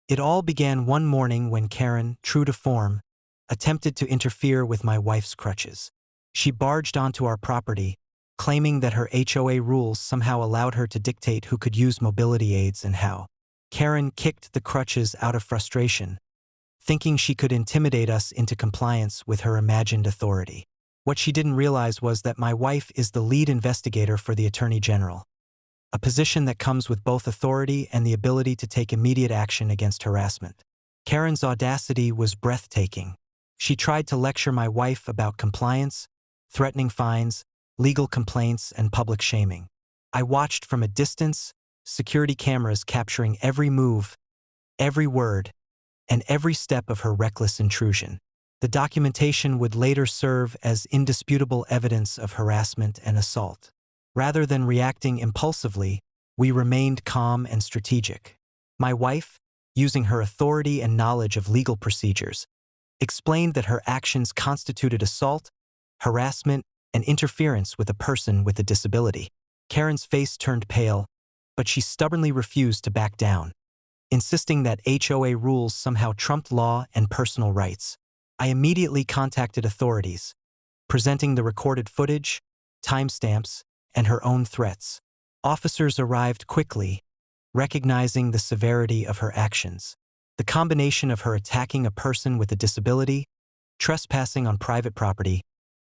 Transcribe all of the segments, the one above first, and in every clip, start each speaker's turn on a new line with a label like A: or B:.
A: It all began one morning when Karen, true to form, attempted to interfere with my wife's crutches. She barged onto our property, claiming that her HOA rules somehow allowed her to dictate who could use mobility aids and how. Karen kicked the crutches out of frustration, thinking she could intimidate us into compliance with her imagined authority. What she didn't realize was that my wife is the lead investigator for the Attorney General, a position that comes with both authority and the ability to take immediate action against harassment. Karen's audacity was breathtaking. She tried to lecture my wife about compliance, threatening fines, legal complaints, and public shaming. I watched from a distance, security cameras capturing every move, every word, and every step of her reckless intrusion. The documentation would later serve as indisputable evidence of harassment and assault. Rather than reacting impulsively, we remained calm and strategic. My wife, using her authority and knowledge of legal procedures, explained that her actions constituted assault, harassment, and interference with a person with a disability. Karen's face turned pale, but she stubbornly refused to back down, insisting that HOA rules somehow trumped law and personal rights. I immediately contacted authorities, presenting the recorded footage, timestamps, and her own threats. Officers arrived quickly, recognizing the severity of her actions. The combination of her attacking a person with a disability, trespassing on private property,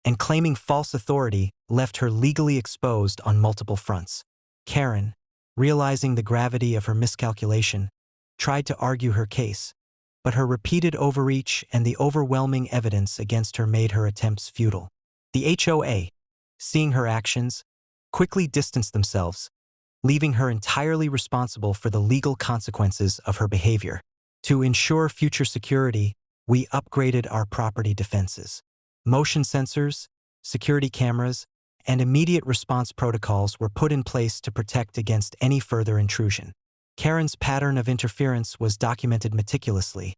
A: and claiming false authority left her legally exposed on multiple fronts. Karen, realizing the gravity of her miscalculation, tried to argue her case, but her repeated overreach and the overwhelming evidence against her made her attempts futile. The HOA, seeing her actions, quickly distanced themselves, leaving her entirely responsible for the legal consequences of her behavior. To ensure future security, we upgraded our property defenses. Motion sensors, security cameras, and immediate response protocols were put in place to protect against any further intrusion. Karen's pattern of interference was documented meticulously,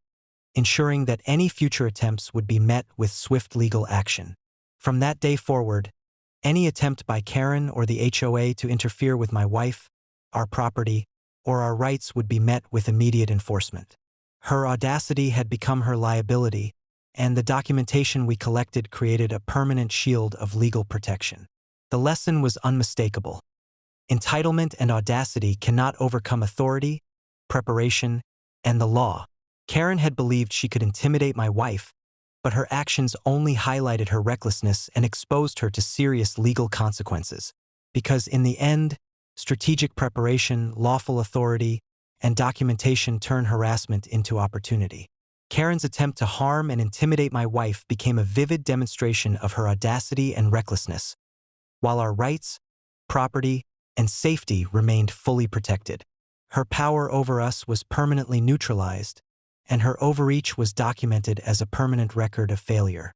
A: ensuring that any future attempts would be met with swift legal action. From that day forward, any attempt by Karen or the HOA to interfere with my wife, our property, or our rights would be met with immediate enforcement. Her audacity had become her liability, and the documentation we collected created a permanent shield of legal protection. The lesson was unmistakable. Entitlement and audacity cannot overcome authority, preparation, and the law. Karen had believed she could intimidate my wife, but her actions only highlighted her recklessness and exposed her to serious legal consequences. Because in the end, strategic preparation, lawful authority, and documentation turn harassment into opportunity. Karen's attempt to harm and intimidate my wife became a vivid demonstration of her audacity and recklessness, while our rights, property, and safety remained fully protected. Her power over us was permanently neutralized, and her overreach was documented as a permanent record of failure.